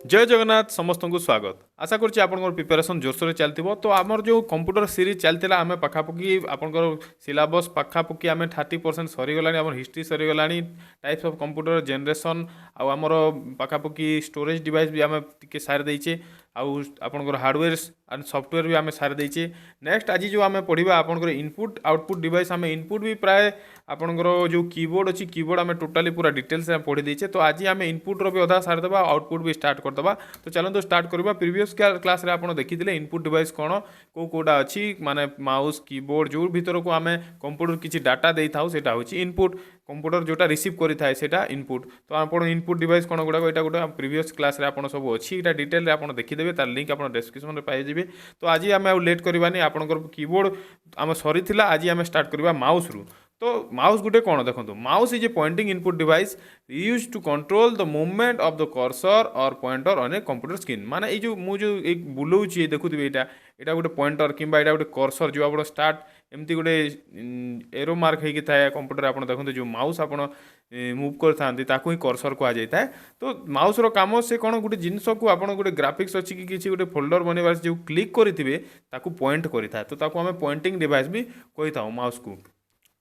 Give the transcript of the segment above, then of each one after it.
जय जगन्नाथ समस्त को स्वागत। आशा करुच्ची आपंकर प्रिपेरेसन जोरसोर चलती। तो आमर जो कंप्यूटर सीरीज चलता आम पाखापाखि आपंकर सिलेबस पाखापाखि आम 30% सरीगला। आम हिस्ट्री सरीगला, टाइप्स ऑफ कंप्यूटर जनरेशन आमर पाखापाखि स्टोरेज डिवाइस भी आम टे सारी देचे। आपंकर हार्डवेयर एंड सॉफ्टवेयर भी आम सारी देचे। नेक्स्ट आज जो आम पढ़ा आपंकर इनपुट आउटपुट डिवाइस आम इनपुट भी प्राय आपंकर जो कीबोर्ड अच्छी कीबोर्ड आम टोटाली पूरा डिटेल्स पढ़ी देचे। तो आज आम इनपुट भी अधा सारीदे आउटपुट भी स्टार्ट करदे। तो चलते स्टार्ट करवा। प्रीवियस क्लास रे आपन देखिथिले इनपुट डिवाइस कौन कोटा अच्छी माने माउस कीबोर्ड जो भीतर को आम कंप्यूटर किसी डाटा दे था सेटा होची इनपुट। कंप्यूटर जोटा रिसीव करि थाए सेटा इनपुट। तो आपन इनपुट डिवाइस कौन गुड़ा एटा गोटे प्रीवियस क्लास रे आपन सब अच्छी एटा डिटेल रे आपन देखिदेबे। तार लिंक आपन डिस्क्रिप्शन रे पाइ जिवे। तो आज आम लेट करवानी आपनकर कीबोर्ड आम सरी थिला। आज आम स्टार्ट करवा माउस रु। तो माउस गुटे कौन देखो mouse is a pointing input device use to control the movement of the cursor or pointer on a computer screen. माने ये जो मुझे एक बुलाऊँ देखुए यहाँ गोटे पॉइंटर कि यहाँ गोटे कर्सर जो आप स्टार्ट एमती गोटे एरो मार्क होगी थाए कंप्यूटर आप देखते जो माउस आप मुव करता ही कर्सर कहुई थाए। तो माउस रो काम से कौन गोटे जिनस को आप गोटे ग्राफिक्स अच्छी कि किसी गोटे फोल्डर बनवार जो क्लिक करेंगे ताकू पॉइंट करें। तो आम पॉइंटिंग डिवाइस भी कही था माउस को।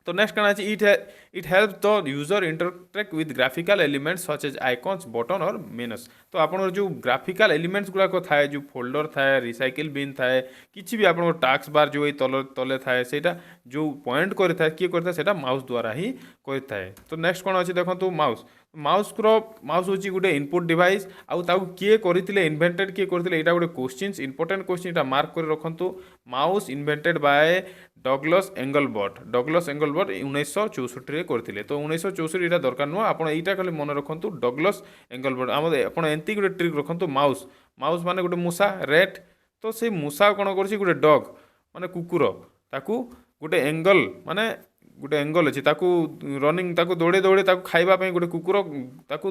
तो नेक्स्ट कहना है it help the user interact with graphical elements such as icons button और मेनस। तो आप जो ग्राफिकल एलिमेंट्स गुड़ाक थाए जो फोल्डर थाए रिसाइकिल बिन थाए कि भी आप टास्क बार जो तले थाए सेटा जो पॉइंट करें किए करता माउस द्वारा ही करें। तो नेक्स्ट कौन अच्छे देखो माउस माउस हूँ गोटे इनपुट डिवाइस आउ किए करते इन्वेंटेड किए करते यहाँ गोटे क्वेश्चन इंपोर्टेंट क्वेश्चन मार्क कर रखु। Mouse invented by Douglas Engelbart. Douglas Engelbart 1964 करते। तो 1964 यहाँ दरकार नुह आप खाली मन रखु डगलस एंगलबर्ट आम आप एमती गोटे ट्रिक रखु। माउस माउस माने गोटे मूषा रेट। तो से मूषा कौन कर गोटे डग माने कुकुर ताकू गोटे एंगल माने गोटे एंगल अच्छी रनिंग दौड़े दौड़े खावाई गोटे कुकुर ताकू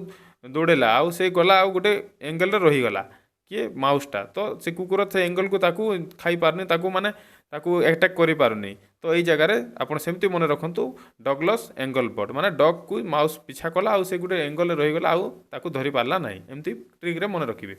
दौड़ेला आउ से गला आउ गोटे एंगल रहीगला किए माउसटा। तो से कुकुर से एंगल को खाई पारनी माने अटैक करि पारुनी। तो यही जगह आप सेमती मन रखु डगलस एंगलबर्ट माने डग को माउस पिछा कला आउ से गोटे एंगल रहीगला आउ धरी पारला ना एमती ट्रिक मन रखिए।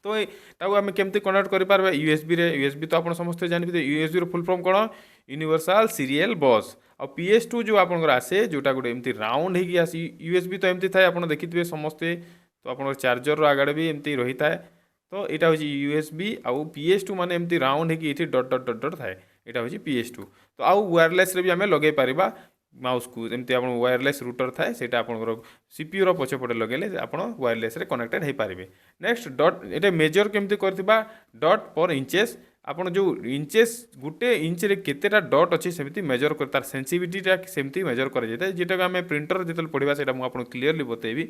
तो आम केमती कनेक्ट करें यूएसबी रे। यूएसबी तो आप समस्त जानते यूएसबी रो फुल फॉर्म कौन यूनिवर्सल सीरियल बस। और PS2 जो आप आसे जोटा गोटे एमती राउंड होगी आसी। यूएसबी तो एमती थाए आप देखिए समस्ते। तो आप चार्जर आगड़े भी एमती रही थाए। तो यहाँ हूँ यूएसबी आउ PS2 माने एमती राउंड होगी ये डट डट डट डट थाए यहाँ हूँ PS2। तो आउ वायरलेस रे भी आम लगे पारिबा माउस को एमती आप वायरलेस रूटर थाए से आप सीपीयू पछपटे लगे आप वायरलेस रे कनेक्टेड हो पारे। नेक्स्ट डट ये मेजर केमती करथिबा डट पर इंचेस। आपन जो इंचेस गोटे इंच रे केतेटा डट अच्छे सेमती मेजर कर तार सेंसिटिविटीटा सेमती मेजर कर जाए जेटा आम प्रिंटर जो पढ़ा से मुझे क्लीयरली बतेबी।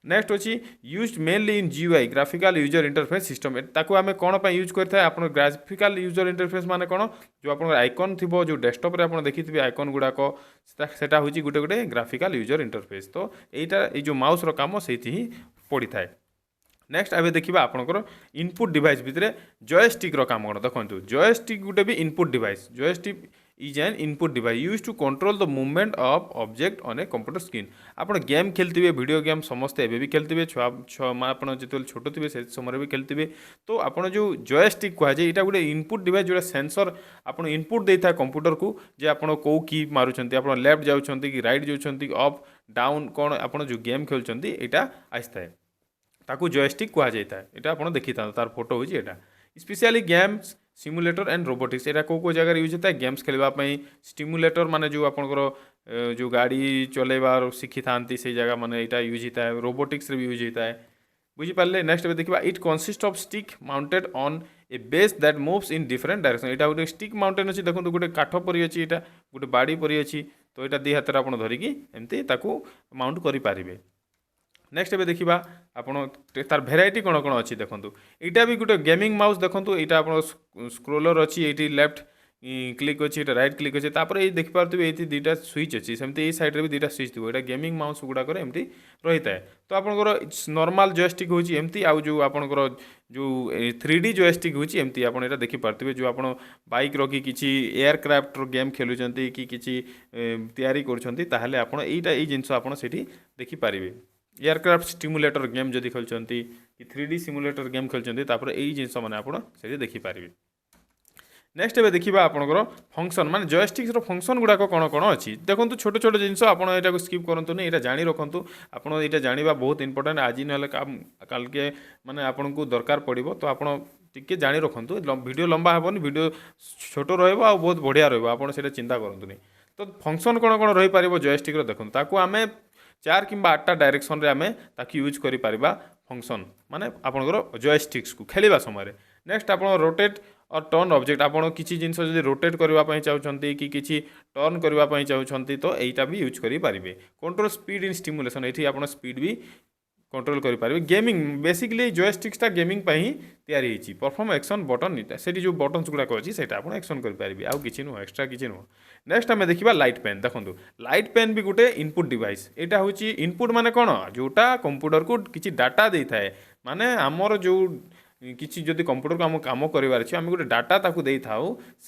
नेक्स्ट अच्छी यूज मेनली इन GUI graphical user interface system. ताकू आम कौन यूज करते आप ग्राफिकल यूजर इंटरफेस माने कौन जो आप आइकन थी जो डेस्कटॉप रे आप देखिए आइकन गुड़ाक सेटा हूँ गोटे गोटे ग्राफिकल यूजर इंटरफेस। तो यहाँ ये जो माउस रो काम से ही पड़ी थाए। नेक्स्ट आबे देखिबा आपनकर इनपुट डिवाइस भितरे जॉयस्टिक रो काम कोन देखंतु। जॉयस्टिक गुटे भी input device. Joystick is an input device use to control the movement of object on a computer screen. आपण गेम खेलते वीडियो गेम समस्ते एबे भी खेलते छुआ आपण जिते छोट थे से समय भी खेलते। तो आपण जो जॉयस्टिक कह जाए यहाँ गोटे इनपुट डिवाइस जो सेंसर आप इनपुट देता है कंप्यूटर को जे आप कौ की मारुंट आप लेफ्ट जाऊँच कि राइट जाऊँच अप डाउन कौन आप जो गेम खेलुंट यहाँ आसता है ताकू जॉयस्टिक कह जाए। यहाँ आप देखी था तार फोटो होची एटा specially games simulator and robotics. यहाँ कौ जगह यूज होता है गेम्स खेलवाई। स्टिमुलेटर माने जो आपंकर जो गाड़ी चलेबार शिखी था से जगह माने यहाँ यूज होता है। रोबोटिक्स भी यूज होता है बुझीपारे। नेक्स्ट देखा it consist of stick mounted on a base that moves in different direction. यहाँ गोटे स्टिक माउंटेन अच्छी देखो गोटे काठ परी अच्छी यहाँ गोटे बाड़ी परी अच्छी। तो यहाँ दी हाथ आप धरिकी एमती माउंट करें। नेक्स्ट एबे देखिबा आपण तार भेराइटी कौन कौन अच्छी देखो। यहाँ भी गोटे गेमिंग माउस देखो यहाँ आप स्क्रोलर अच्छी ये लेफ्ट क्लिक अच्छी ये राइट क्लिक अच्छे तापर ये देखिपारे ये दुईटा स्विच अच्छी सेमती ये साइड भी दुईटा स्विच थी। गेमिंग माउस गुड़ाक एमती रही है। तो आपंकर नॉर्मल जॉयस्टिक होची एमती आउ जो आपंकर जो 3D जॉयस्टिक होची एमती आप देखिपारे जो आप बाइक रखी किसी एयरक्राफ्ट गेम खेलुंट कि किसी तैयारी करुँच ताहले आप यही जिनस आप देखिपारे। एयरक्राफ्ट सिमुलेटर गेम जदि खेलुंट कि 3D सिमुलेटर गेम खेलुंट तापर यही जिनस मैंने आपड़ी देखिपारे। नेक्स्ट एबे देखिबा आपनकर फंक्शन माने जॉयस्टिक्स रो फंक्शन गुडाक कौन कौन अच्छी देखो छोट छोट जिनस आपन एटा स्किप करंतु नहीं एटा जानि रखंतु आपन एटा जानिबा बहुत इंपोर्टेंट आज न काल के माने आपन को दरकार पड़िबो तो आपन टिके जानि रखंतु वीडियो लंबा हेबनी वीडियो छोट रहइबो आ बहुत बढ़िया रहइबो आपन सेटा चिंता करंतु नहीं। तो फंक्शन कौन कौन रही पारिबो जॉयस्टिक रो देखंतु ताकू आमे 4 किंबा 8टा डायरेक्शन रे आमे ताकि यूज करि पारिबा फंक्शन माने आपनकर जॉयस्टिक्स को खेलिबा समय। नेक्स्ट आपन रोटेट और टर्न ऑब्जेक्ट आपन किसी जिनस जदि रोटेट करबा चाहते कि किसी टर्न करबा चाहते तो यहीटा भी यूज करि पारिबे। कंट्रोल स्पीड इन स्टिमुलेशन एठी आपन स्पीड भी कंट्रोल करि पारिबे। गेमिंग बेसिकली जॉयस्टिक्सटा गेमिंग पई ही तैयारी हिची परफॉर्म एक्शन बटन इटा सेठी जो बटन्स गुडा अछि सेटा आपन एक्शन करि पारिबे आउ किछि नो एक्स्ट्रा किछि नो। नेक्स्ट हमें देखिबा लाइट पेन देखंतु लाइट पेन भी गुटे इनपुट डिवाइस एटा होची इनपुट माने कोन जोटा कंप्यूटर को किछि डाटा देई थाए माने हमर जो किसी जदि कंप्यूटर को आम कम करार अच्छे आम गोटे डाटा ताकू दे था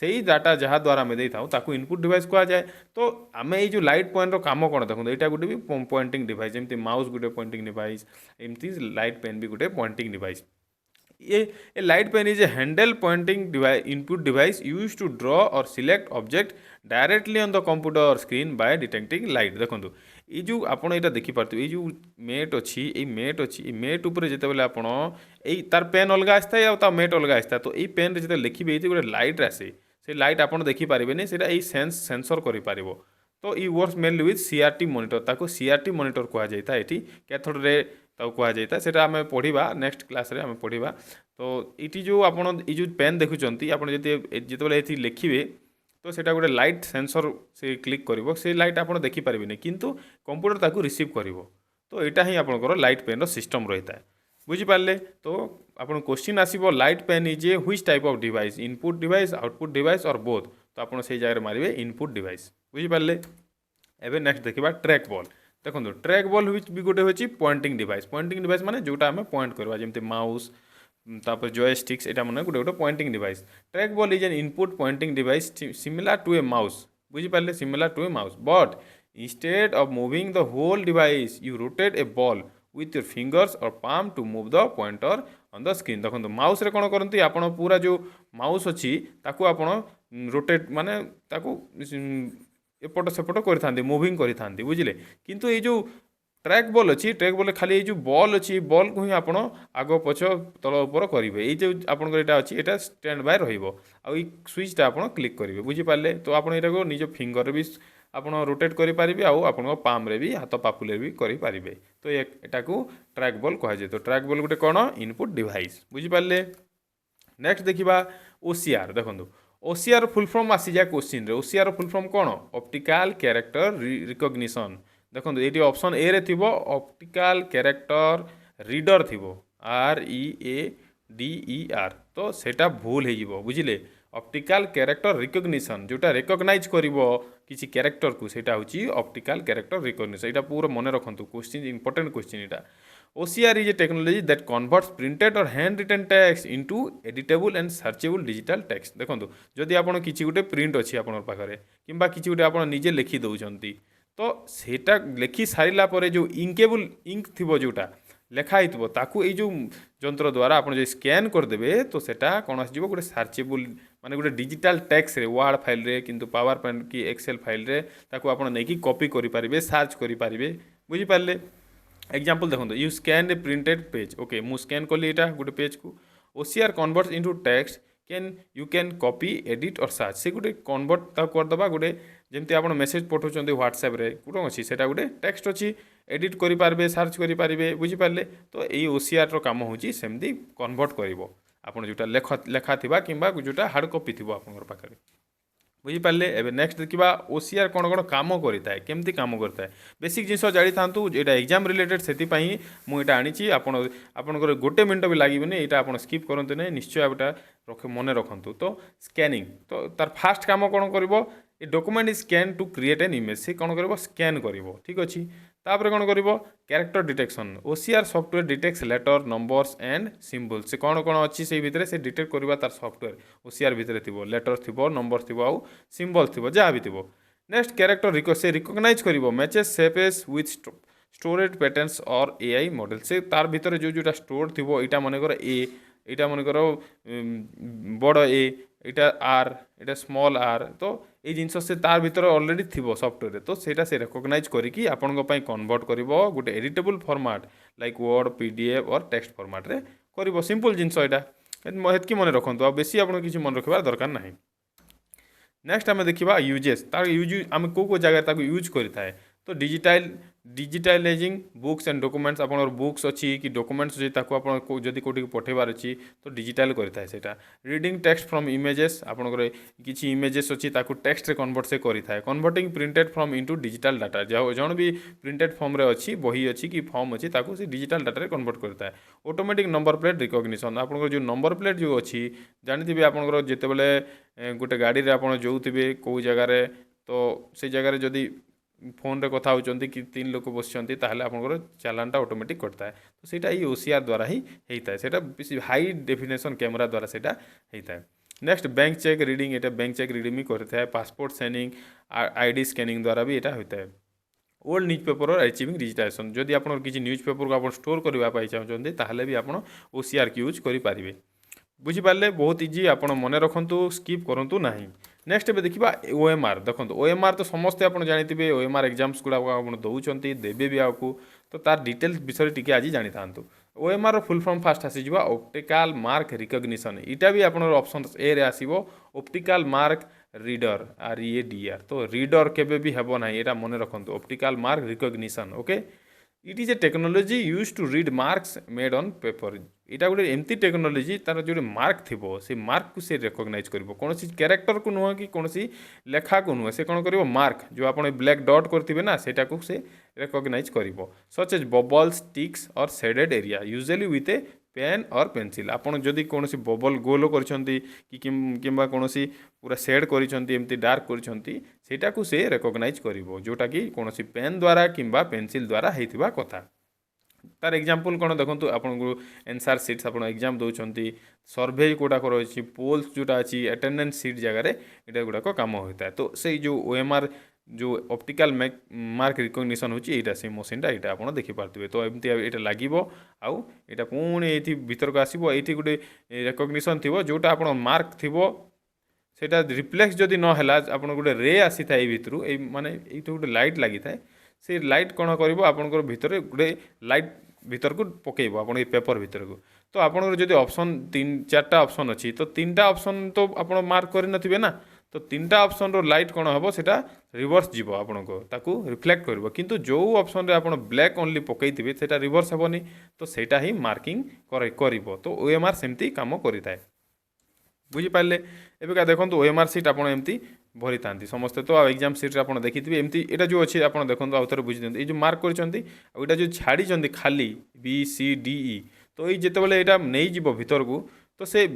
से डाटा जहाँ द्वारा आम दे था इनपुट डिवाइस कह जाए। तो आम ये लाइट पॉइंट काम कौन देखो यहाँ गोटे भी पॉइंटिंग डिवाइस जमी माउस गोटे पॉइंटिंग डिवाइस एमती लाइट पेन भी गोटे पॉइंटिंग डिवाइस। ये light pen is a handle pointing device input device use to draw or select object directly on the computer screen by detecting light. देखो ये जो आपड़ यहाँ देखिपे ये जो मेट अच्छी ये मेट उपर जिते आपड़ यही तार पेन अलग आसता है और मेट अलग आसता है तो ये पेन जो लिखे गोटे लाइट आसे से लाइट आपड़ देखिपारे से सेंसर कर। तो ये works mainly with CRT monitor ताको CRT मॉनिटर कह जाता है कैथोड रे कह जाता है सेटा आम पढ़ा नेक्स्ट क्लास रे आम पढ़ा। तो ये जो आप जो पेन देखुंत आप जिते लिखे तो सेटा गोटे लाइट सेंसर से क्लिक करिवो से लाइट आप देखिपारे किंतु कंप्यूटर ताकू रिसीव करिवो। तो यहाँ ही आपंकर लाइट पेन सिस्टम रही है बुझिपारे। तो आप क्वेश्चन आसो light pen is a which type of device input device output device और बोथ तो आप जगह मारे इनपुट डिवाइस बुझिपारे। एवं नेक्स्ट देखा ट्रैक बॉल देखो ट्रैक बॉल भी गोटे हूँ पॉइंटिंग डिवाइस माने जोटा आम पॉइंट करवा जमी माउस तापर जॉयस्टिक्स एटा माने गोटे गोटे pointing device. Track ball is an input pointing device similar to a mouse बुझिपारे similar to a mouse but instead of moving the whole device you rotate a ball with your fingers or palm to move the pointer on the screen। देखो mouse रे कौन करती आपण पूरा जो mouse अच्छी ताकू आपण रोटेट माने ताकू एपट सेपट कर मुविंग कर बुझे किंतु ये जो ट्रैक बॉल अच्छी ट्रैक बॉल खाली ये जो बॉल अच्छी बॉल को ही आप आग पछ तल उपर करेंगे ये जो आपंकर अच्छी यहाँ स्टैंड बाय रही स्विचटा आप क्लिक करेंगे बुझिपारे। तो आप निज फिंगर भी आप रोटेट करेंगे आप पाम रे भी हाथ पापुले भी करेंगे। तो यहाँ को ट्रैक बॉल कह जाए। तो ट्रैक बॉल गोटे कौन इनपुट डिवाइस बुझिपारे। नेक्स्ट देखा OCR देखो OCR फुल फॉर्म आसी जाए क्वेश्चन रे OCR फुल फॉर्म कौन ऑप्टिकल कैरेक्टर रिकॉग्निशन। देखो ये ऑप्शन ए रे थिबो ऑप्टिकल कैरेक्टर रीडर थिबो READER तो सेटा भूल हो बुझिले। ऑप्टिकल कैरेक्टर रिकॉग्निशन जोटा रिकॉग्नाइज करिवो किसी कैरेक्टर को सेटा होची ऑप्टिकल कैरेक्टर रिकॉग्निशन। एटा पूरा मन रखंतु question important question Etah. OCR is a technology that converts printed or handwritten text into editable and searchable digital text। देखो जदि आपन किसी गोटे प्रिंट अच्छी आपन पाखरे किंबा किसी गोटे आपन निजे लिखि दउचंती तो सेटा लिखि सारिला परे जो इंकेबल इंक थिबो जोटा लेखा हितबो ताकू ए जो जंत्र द्वारा आपन जो स्कैन कर देबे तो सेटा कोन आसी जिवो गोटे सर्चेबल माने गोटे डिजिटल टेक्स्ट रे वर्ड फाइल रे किंतु पावर पॉइंट की एक्सेल फाइल रे ताकू आपन नेकी कॉपी करि पारिबे सर्च करि पारिबे बुझि पारले। एग्जांपल देखो you scan A printed page okay मु स्कैन कली एटा गोटे पेज को OCR converts into text you can copy edit और सर्च से गोटे कन्वर्ट करदे गोटे जमी आप मेसेज पठाऊँ व्हाट्सएप रे कौन अच्छी से गोटे टेक्स्ट अच्छी एडिट करेंगे सर्च करेंगे बुझिपारे। तो यही OCR रो काम होची सेमती कन्वर्ट करिवो आपन जोटा लेखा थिबा किंबा जोटा हार्ड कॉपी थिबो आपनर पाखरे बुझिपारे। एबे नेक्स्ट देखा OCR कौन कौन काम करता है केमती काम करता है बेसिक जिनस जानी था यहाँ एग्जाम रिलेटेड से मुझे आनी आपंकर गोटे मिनट भी लगे यहाँ आप स्किप करते ना निश्चय एटा मन रखु। तो स्कैनिंग तो तार फास्ट काम कौन कर document is scan to create an image से कौन कर स्कैन कर ठीक अच्छे। तापर कौन कर character detection OCR software detects letter numbers and symbol से कौन कौन अच्छी से भितर से डिटेक्ट करवा तार सॉफ्टवेयर OCR भितर थी लेटर थी नंबर थी आउ सिंबल थी जहाँ भी थी। नेक्स्ट कैरेक्टर से रिकॉग्नाइज कर मैचेस सेपेस विथ स्टोरेज पैटर्न्स और एआई मॉडल से तार भितर जो जोटा स्टोर थी यहाँ मनकर ए यहाँ मनकर बड़ ए এটা আর এটা স্মল আর তো এই জিনিস সে তার ভিতরে অলরেডি থিব সফটওয়্যারে তো সেটা সে রেকগনাইজ করিকি আপনার পাই কনভর্ট করব গোটে editable format like Word PDF or text ফরমাটরে করব সিম্পল জিনিস এটা হেতকি মনে রাখন্তু আর বেশি আপনার কিছু মনে রাখবার দরকার না। नेक्स्ट आम देखा यूजेस तार यूज आम कौ जगह यूज करें तो डिजिटाइजिंग बुक्स एंड डॉक्यूमेंट्स आप बुक्स अच्छी कि डॉक्यूमेंट्स अच्छी जदि कौटी पठेबार अच्छी तो डिजिटाइल करें से रीडिंग टेक्स्ट फ्रॉम इमेजेस आपंकर किसी इमेजेस अच्छी टेक्स्ट रे कन्वर्ट से करें converting printed from into digital data जौन भी प्रिंटेड फॉर्म रे अच्छी बही अच्छी कि फॉर्म अच्छी से डिजिटल डाटा रे कन्वर्ट करता है। ऑटोमेटिक नंबर प्लेट रिकग्निशन आपंकर जो नंबर प्लेट जो अच्छी जानी आपंकर जितेबले गोटे गाड़ी रे आप जो थे कौ जगार तो से जगार जदि फोन रे कथा होचंती कि 3 लोक बसचंती ताहले आपनकर चालानटा ऑटोमेटिक करता है तो सेटा ई ओसीआर द्वारा ही होता है सेटा हाई डेफिनेशन कैमरा द्वारा सेटा होता है। नेक्स्ट बैंक चेक रीडिंग एटा बैंक चेक रीडिंग भी करता है पासपोर्ट सेनिंग आईडी स्कैनिंग द्वारा भी एटा होता है। ओल्ड न्यूज पेपर और अचीविंग डिजिटाइजेशन जदि आप किसी न्यूज पेपर को आप स्टोर करने चाहते ताहले भी आप ओसीआर की यूज करें बुझिपारे बहुत इजी आप मन रखु स्कीप करूँ ना। नेक्स्ट ए देखा ओएमआर देखो ओएमआर तो समस्ते आप जानते ओएमआर एग्जाम्स गुड़ा आप दौरान देवे भी आपको तो तार डिटेल्स विषय टी आज जानी था। ओएमआर फुल फॉर्म फास्ट आसीज ऑप्टिकल मार्क रिकग्निशन इटा भी आप ऑप्शन ए रे आसीबो ऑप्टिकल मार्क रीडर READR तो रीडर केबे भी हेबो ना एटा मन रखु optical mark recognition okay it is a technology use to read marks made on paper यहाँ गोटे एमती टेक्नोलोजी तार जो मार्क थी से मार्क को से रेकग्नाइज कर कौन कैरेक्टर को नुह कि कौन लेखा को नुह से कौन कर मार्क जो आप ब्लैक डॉट करेंगे ना सेटा को से रेकग्नाइज कर such as bubbles ticks or shaded area usually with a pen or pencil आपड़ जदि कौन बबल गोल कर कि कौन पूरा सेड करमती डार्क करटा को से रेकग्नाइज कर जोटा कि कौन पेन द्वारा कि पेनसिल द्वारा होता कथा तार एग्जाम्पल कौन देखो आपको एनसार सीट्स आप एग्जाम दौरान सर्भे गुड़ाक रही पोल्स जोटा अच्छी अटेंडेंस सीट जगह ये गुड़ाक कम होता है तो से जो ओएमआर जो ऑप्टिकल मार्क रिकग्निशन होची एटा से मशीनटा एटा आप देखिपारे तो एमती ये लगे आउ एटा पुणी ये भीतर को आसो ये गोटे रेकग्निशन थी जोटा आप मार्क थी सेटा रिफ्लेक्स जदि नहला आप गोटे रे आसी था भितर माने ये गोटे लाइट लगी था से लाइट कौन कर आपंकर भितर गोटे लाइट भीतर को पकेब आप पेपर भीतर को तो आपंकर जब ऑप्शन 3-4टा ऑप्शन अच्छी तो 3टा ऑप्शन तो आप मार्क कर नथिबे ना तो 3टा ऑप्शन रो लाइट कौन हम सेटा रिवर्स जीव आपन को ताकू रिफ्लेक्ट कर किंतु जो ऑप्शन रे आपण ब्लैक ओनली पकईथिबे सेटा रिवर्स हेबनी तो सेटा ही मार्किंग कर तो ओएमआर सेमती काम करिथाय बुझिपारे एवं देखो ओएमआर सीट आप एमती भरी था समस्ते तो एग्जाम सीट आप देखिए एमती यहाँ जो अच्छे आप देखो आउ थे बुझी दिखाते ये मार्क कर जो छाड़ी खाली BCDE तो ये जितेबाला यहाँ नहीं भीतर को तो से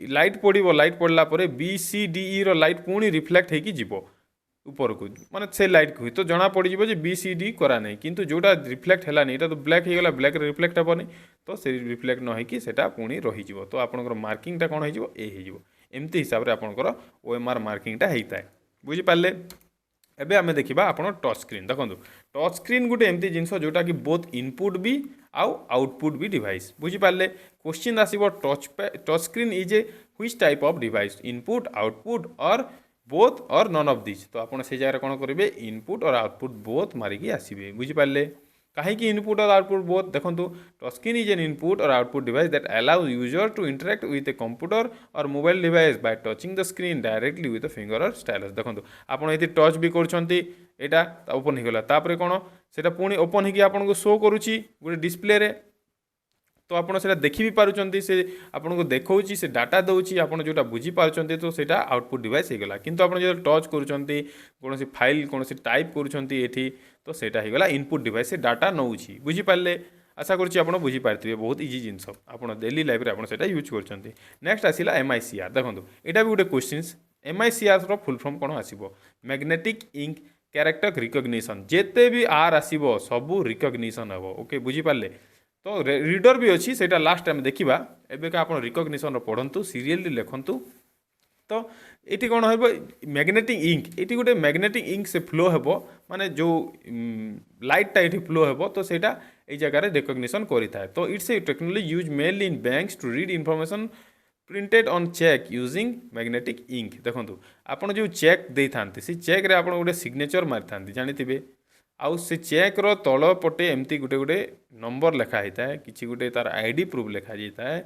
लाइट पड़ो लाइट पड़ला BCDE रो लाइट पुणी रिफ्लेक्ट होगी जीव ऊपर को माने से लाइट को तो जना पड़ जो BCD करा नहीं किंतु जोटा रिफ्लेक्ट है नहीं तो ब्लैक हो गला ब्लैक रिफ्लेक्ट हेनी तो से रिफ्लेक्ट न होगी सेटा पुणी रही तो आपंकर मार्किंगटा कौन हो एमती हिसाब से आपंकर ओएमआर मार्किंगटा होता है बुझिपारे। एबे आमे देखिबा आपण टच स्क्रीन देखो टच स्क्रीन गोटे एमती जिनस जोटा कि बोथ इनपुट भी आउ आउटपुट भी डिवाइस बुझिपारे क्वेश्चन आसीबो touch screen is a which type of device input output or both or none of this तो आपन से जगह कौन करेंगे इनपुट और आउटपुट बोथ मारिकी आसबे बुझिपारे कहीं इनपुट और आउटपुट बोथ देखो touch screen is an input or output device that allow user to interact with a computer or mobile device by touching the screen directly with finger or stylus देखो आपड़ ये touch भी करा open हो गला तापर कौन से पुणी ओपन हो शो करुच्ची गोटे डिस्प्ले रे तो आप देखी भी पार्टी से आपको देखा से डाटा दूसरी आप जोटा बुझीपार तो सेटा आउटपुट डिवाइस होगा किंतु आप जो टच कौन फाइल कौन टाइप करुँच तो सेटा होगा इनपुट डिवाइस से डाटा नौची बुझीपारे आशा करुँची आप बुझीपारे बहुत इजी जिनस आप डेली लाइफ में आपटा यूज कर नेक्स्ट आसला MICR देखो यहाँ भी गोटे क्वेश्चन MICR रो फुल फॉर्म कौन आसो मैग्नेटिक इंक कैरेक्टर रिकग्निशन जिते भी आर आसो सबू रिकग्निशन हम ओके बुझीपारे तो रीडर भी अच्छी से लास्ट टाइम देखा एवं आप रिकग्निशन पढ़ंतु सीरियली लिखंतु तो ये कौन हो मैग्नेटिक इंक ये गोटे मैग्नेटिक इंक से फ्लो हेबो माने जो लाइटटा ये फ्लो हेबो तो सेटा ये जगह रिकग्निशन करिथाय तो it's a technology use mainly in banks to read information printed on cheque using magnetic ink देखो आपड़ जो चेक दे था से चेक रे आप गोटे सिग्नेचर मारी था जानी आउ से चेक रो तल पटे एमती गोटे गोटे नंबर लिखा होता है किसी गोटे तार आईडी प्रूफ लिखा जाता है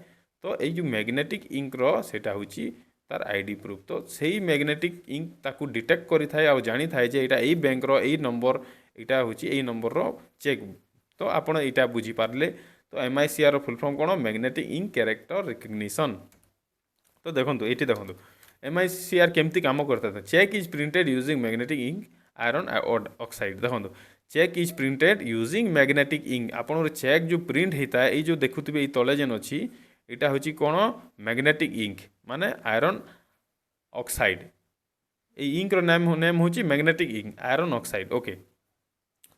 तो ये जो मैग्नेटिक इंक रो सेटा होची तार आईडी प्रूफ तो सही मैग्नेटिक इंक ताकू डिटेक्ट करि थाए आ जानी थाए जे एटा एई बैंक रो एई नंबर एटा होची एई नंबर रो चेक तो आपण एटा बुझी पारले तो एमआईसीआर रो फुल फॉर्म कोन मैग्नेटिक इंक कैरेक्टर रिकग्निशन तो देखो ये देखो एमआईसीआर केमती काम करता था cheque is printed using magnetic ink iron oxide देखो cheque is printed using magnetic ink आपन चेक जो प्रिंट होता है ये जो देखुवे ये तले जेन अच्छी यहाँ हूँ कौन मैग्नेटिक इंक माने आयरन ऑक्साइड ये इंक नेम हूँ magnetic ink iron oxide okay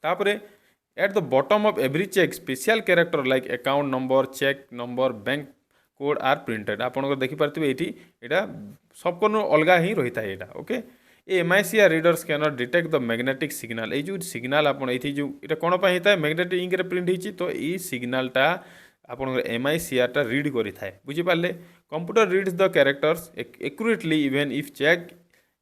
तापरे at the bottom of every cheque special character like account number cheque number bank code are printed आपन देखिपारे ये सबको अलग ही रही है यहाँ okay a MICR readers cannot detect the magnetic signal ये जो सिग्नल आप जो ये कौन होता है मैग्नेटिक इंक प्रिंट होती तो ये सिग्नलटा आपन एमआईसीआर टा रीड करि थाए बुझिपारे computer reads the characters accurately even if cheque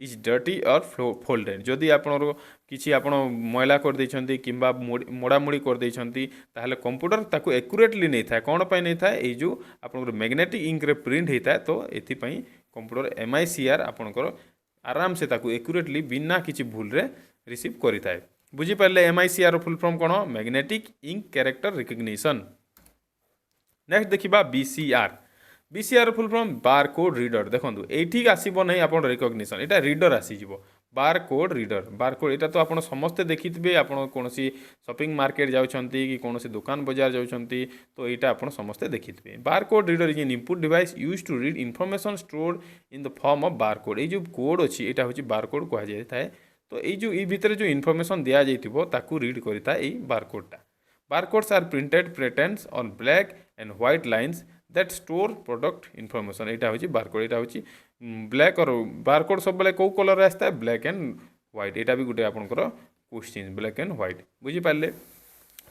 is dirty or folded जदि आपन किसी आपन मैला कर देछंती किंबा मोड़ामुड़ी कर देछंती ताहले कंप्यूटर ताकू एक्यूरेटली नहीं था कौन पाई नहीं था ये जो आपन मैग्नेटिक इंक रे प्रिंट होता है तो एथि पई कंप्यूटर एमआईसीआर आपनकर आराम से ताकू एक्यूरेटली बिना किसी भूल रे रिसीव करि थाए बुझिपारे एमआईसीआर फुल फॉर्म कोन magnetic ink character recognition next देखा BCR full form bar code reader देखो ये आसब नहीं आप रिकग्निशन यहाँ रीडर आसीज बार कोड यहाँ तो आप समस्ते देखिथे आप कौन शॉपिंग मार्केट जाऊँगी कि कौन दुकान बजार जाऊँगी तो यहाँ आप समस्ते देखिथे bar code reader is an input device use to read information stored in the form of bar code ये जो कोड अच्छी यहाँ हूँ बार कोड कहुए तो ये जो ये भितर जो इनफॉरमेशन दि जाता रीड करता है बार कोडटा barcodes are printed patterns on black and white lines that store product information एटा होची बारकोड एटा होची ब्लैक और बारकोड सब बेले को कलर आस्ता है ब्लैक एंड व्हाइट एटा भी गुटे आपनकर क्वेश्चन ब्लैक एंड व्हाइट बुझी पारले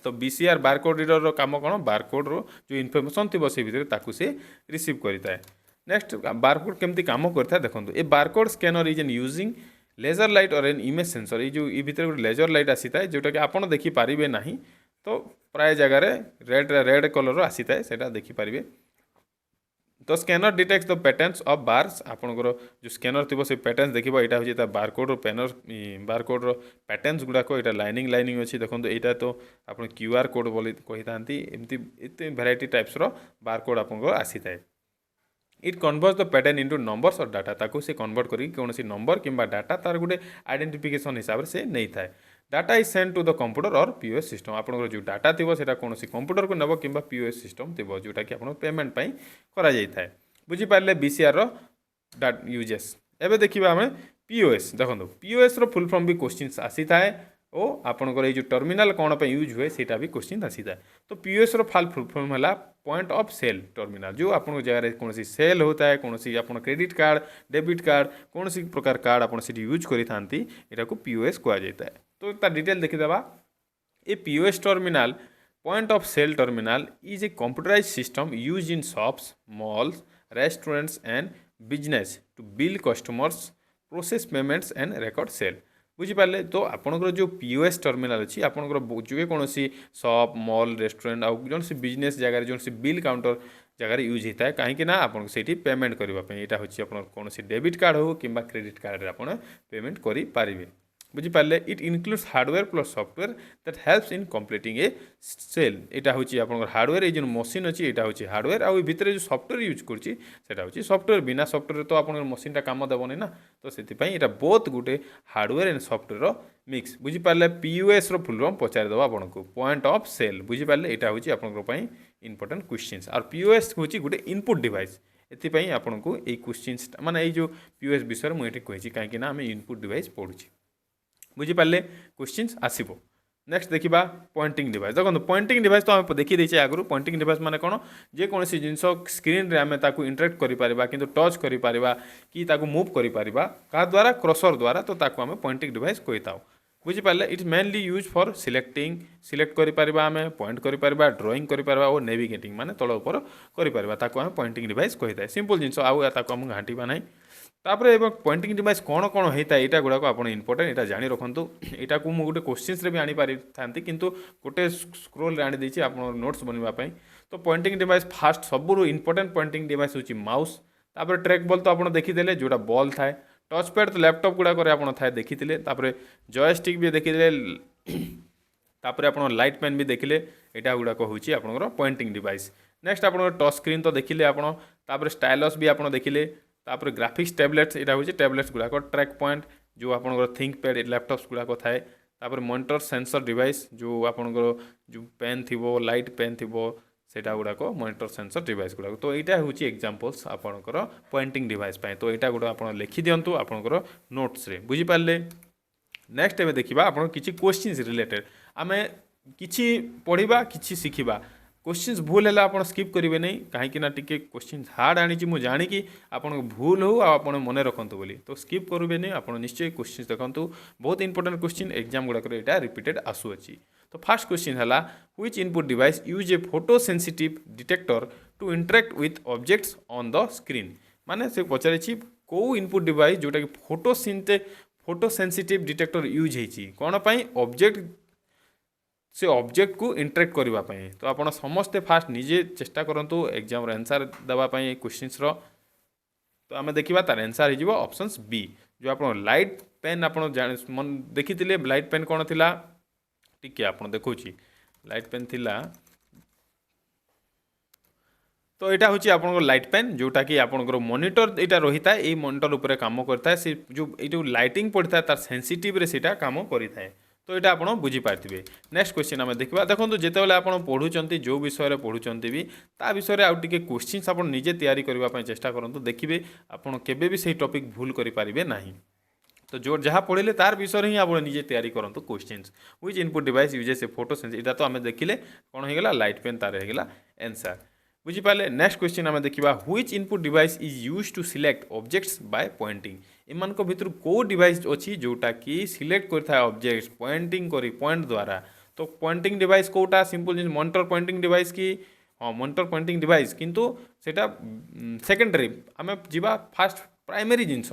तो बीसीआर बारकोड रीडर रो काम कोन बारकोड रो जो इनफॉरमेशन थिबो से भितर ताकू से रिसीव करिता है नेक्स्ट बारकोड केमती काम करता है देखो a barcode scanner is an using laser light or an image sensor ये जो ये भितर गोटे लेजर लाइट आसी था जोटा कि आपन देखि पारिबे नाही तो प्राय जगह रेड कलर आसी थाए सेटा देखि पारिबे तो scanner detects the patterns of bars आपनकर जो स्कैनर थिबो से पैटर्न्स देखिबो एटा होची ता बारकोड रो बारकोड रो पैटर्न्स गुडा को एटा लाइनिंग अछि देखंतु एटा तो आपन क्यूआर कोड बोली कहि थांती एमती एते वैरायटी टाइप्स रो बारकोड आपनकर आसी थाए it converts the pattern into numbers और डाटा ताकू से कन्वर्ट करी कौन सी नंबर किंबा डाटा तार गोटे आइडेंटिफिकेशन हिसाब से नहीं थाए data is send to the computer और पीओएस सिस्टम आपन जो डाटा थी से कौन कंप्यूटर को नब कि पीओएस सिस्टम थी जोटा कि आप पेमेंट कर बुझीपारे बीसीआर यूजेस एवं देखा आम पीओएस देखो पीओएस रो फुल फॉर्म भी क्वेश्चन आसी थाए ओ आपनकर ये जो टर्मिनाल कौन पे यूज हुए सेटा भी क्वेश्चन आसी थाए तो पीओएस रो फुल फॉर्म है पॉइंट ऑफ सेल टर्मिनाल जो आप जगह कौन सेल होता है कौन सी आप क्रेडिट कार्ड डेबिट कार्ड कौन सी प्रकार कार्ड आप यूज करी था को पीओएस कहुए तो तार डिटेल देखीदेवा a POS terminal point of sale terminal is a computerize system use in shops malls restaurants and business to bill customers process payments and record sale बुझीपारे तो आपंकर जो पीओएस टर्मिनाल अच्छी आपंकर जो कौन शॉप मॉल रेस्टोरेंट आउ जो बिजनेस जगह जो बिल काउंटर जगह यूज होता है कहीं ना आपको से पेमेंट करने यहाँ हूँ कौन डेबिट कार्ड हो कि क्रेडिट कार्ड आप पेमेंट करें बुझीपारे it includes hardware plus software that helps in completing a sale यहाँ हूँ आप हार्डवेयर ये जो मशीन अच्छी यहाँ हूँ हार्डवेयर आउ भितर जो सॉफ्टवेयर यूज कर सॉफ्टवेयर बिना सॉफ्टवेयर तो आप मशीन काम देवनी ना तो से यहाँ बहुत गुटे हार्डवेयर एंड सॉफ्टवेयर मिक्स बुझीपारे पीओएस रो फुल फॉर्म पचारिदेव आपको पॉइंट ऑफ सेल बुझीपारे यहाँ हूँ आप इंपोर्टेंट क्वेश्चंस और पीओएस हूँ गोटे इनपुट डिवाइस एपाई आपको ये क्वेश्चंस माने जो पीओएस विषय मुझे कही कहीं आम इनपुट डिवाइस पढ़ुची बुझीपारे क्वेश्चंस आसब नेक्स्ट देखा पॉइंटिंग डिवाइस देखो पॉइंटिंग डिवाइस तो आम देखी देचे आगु पॉइंटिंग डिवाइस माने कौन जेकोसी जिनस स्क्रीन रे आम इंटरेक्ट करें कि टच करें कि मूव करें क्या द्वारा क्रसर द्वारा तो आम पॉइंटिंग डिवाइस कही था बुझिपारे it's mainly use for selecting select करें आम पॉइंट करें ड्रॉइंग करें और नेविगेटिंग माने तल उपर करें आम पॉइंटिंग डिवाइस कही था सिंपल जिनस आम घाटिबा ना तापर एवं पॉइंटिंग डिवाइस कौन कौन होता है यहाँ गुड़ाक आप इंपोर्टेंट यहाँ जानी रखु यहाँ को मुझे गोटे क्वेश्चन भी आनीपारी था कितु गोटे स्क्रोल आनी देती आप नोट्स बनवाई तो पॉइंटिंग डिवाइस फास्ट सबू इंपोर्टेंट पॉइंटिंग डिवाइस हूँ माउस तापर ट्रैक बॉल तो आप देखीदे जोटा बॉल थाए टच पैड तो लैपटॉप गुड़ाक आप थाए देखीते जॉयस्टिक भी देखीदे तापर आप लाइट पेन भी देखिले यहाँ गुड़ाक हूँ आपंकर पॉइंटिंग डिवाइस नेक्स्ट आप टच स्क्रीन तो देखिले आप स्टाइलस भी आप देखिले तापर ग्राफिक्स टैबलेट्स यहाँ हूँ टैबलेट्स गुड़ाक ट्रैक पॉइंट जो आपंकर थिंक पैड लैपटॉप्स गुड़ाक थाए तापर मॉनिटर सेंसर डिवाइस जो आपंकर जो पेन थी लाइट पेन थी सेटा गुड़ाक मॉनिटर सेंसर डिवाइस गुड़ाक तो यहाँ हूँ एग्जांपल्स आपंकर पॉइंटिंग डिवाइस तो यहाँ गुड़ा आप लिखि दिंतु आपंकर नोट्स रे बुझिपारे नेक्स्ट एवं देखा आप किसी क्वेश्चन रिलेटेड आम कि पढ़ा कि शिखा क्वेश्चंस भूल है आप स्किप करेंगे नहीं कहीं टी क्वेश्चन हार्ड आनी मुझे जाणी आप भूल हो आप मन रखु बोली तो स्किप करेंगे नहीं आप निश्चय क्वेश्चन देखो बहुत इंपोर्टेंट क्वेश्चन एग्जाम गुड़ाक यहाँ रिपीटेड आसुअछि तो फास्ट क्वेश्चन है which input device use a photo sensitive detector to interact with objects on the screen माने से पचारे कौ इनपुट डिवाइस जोटा कि फोटो सेंसिटिव डिटेक्टर यूज होती कौन पाई ऑब्जेक्ट से ऑब्जेक्ट को इंटरेक्ट करने तो आप समस्ते फास्ट निजे चेष्टा करूँ एग्जाम आंसर देवाई क्वेश्चंस तो आम देखा तार आंसर हो ऑप्शंस बी जो आप लाइट पेन आप देखी लाइट पेन कौन थी टी आप देखो लाइट पेन थिला तो यहाँ हूँ आप लाइट पेन जोटा कि आपंकर मॉनिटर यहाँ रही है ये मॉनिटर उपर काम करता है सी जो लाइटिंग पड़ता है तार सेंसिटिव रे सीटा काम करें तो यहाँ आप बुझीपारे नेक्स्ट क्वेश्चन आम देखा देखो जितेबाला आप पढ़ुंट जो विषय पढ़ुंट भी ता विषय आउ टे क्वेश्चन आप निजे तैयारी करने चेष्टा करूँ देखिए आपड़ के से टॉपिक भूल करें ना तो जो जहाँ पढ़े तार विषय ही आप निजे तैयारी करूँ question which input device uses A photo sense यहाँ तो आम देखिले कौन होगा लाइट पेन तार होगा आंसर बुझीपारे नेक्स्ट क्वेश्चन आम देखा which input device is use to select objects by pointing एमान भितर को डिवाइस अच्छी जोटा कि सिलेक्ट करता है ऑब्जेक्ट्स पॉइंटिंग करी पॉइंट द्वारा तो पॉइंटिंग डिवाइस कोटा सिंपल जिन मॉनिटर पॉइंटिंग डिवाइस की हाँ मॉनिटर पॉइंटिंग डिवाइस किंतु सेटा सेकेंडरी आम जा फास्ट प्राइमरी जिनस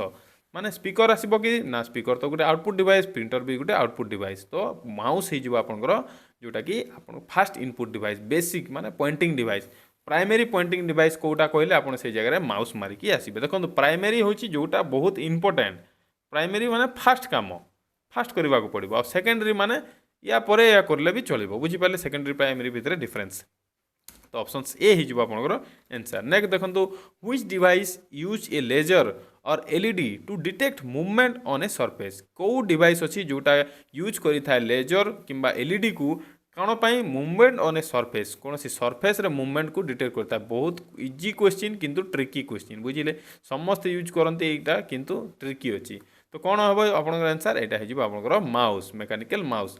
माने स्पीकर आसब कि ना स्पीकर तो गोटे आउटपुट डिवाइस प्रिंटर भी गोटे आउटपुट डिवाइस तो माउस हो आपंकर जोटा कि आप फास्ट इनपुट डिवाइस बेसिक माने pointing device primary pointing device कोटा कहले आप से जगह माउस मारिकी आसबे देखो प्राइमरी हूँ जोटा बहुत इंपोर्टेंट प्राइमरी माने फास्ट काम फास्ट करने को पड़ो आ सेकेंडरी माने या परे या करले भी चलो बुझीपारे सेकेंडरी प्राइमरी भितर डिफरेंस तो ऑप्शन ए हो आपंकर आंसर नेक्स्ट देखो which device use a laser or LED to detect movement on a surface कौ डिवाइस अच्छी जोटा यूज करें लेजर किंबा एलईडी को कौन पाई मूवमेंट ऑन ए सरफेस कौन सी सरफेस रे मूवमेंट को डिटेक्ट करता है बहुत इजी क्वेश्चन किंतु ट्रिकी क्वेश्चन बुझिले समस्त यूज करते यहाँ किंतु ट्रिकी अच्छी तो कौन हम आप आंसर यहाँ हो आपंकर माउस मेकानिकल माउस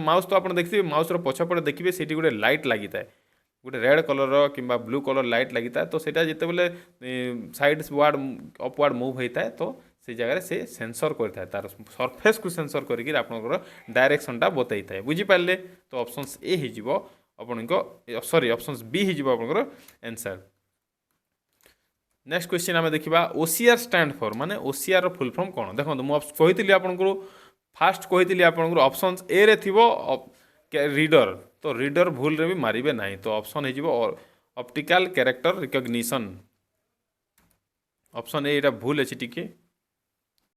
माउस तो आप देखिए माउस पछपटे देखिए सीटी गोटे लाइट लगी था गोटे रेड कलर कि ब्लू कलर लाइट लगी था तो सेटा जिते बले साइड वार्ड अपवार्ड मुव होता है तो से जगह से सेंसर करता है तार सरफेस को सेंसर करके आपंकर डायरेक्शनटा बताई था बुझीपारे तो ऑप्शंस ए हो आपंकर सॉरी ऑप्शंस बी हो आपंकर आंसर नेक्स्ट क्वेश्चन आम देखा ओसीआर स्टैंड फॉर माने ओसीआर फुल फॉर्म कौन देखो मुझे कही आपको फास्ट कही आपंकर ऑप्शंस ए रे थिबो रीडर तो रीडर भूल रे भी मारिबे नहीं तो ऑप्शन हो optical character recognition option A भूल अच्छी टिके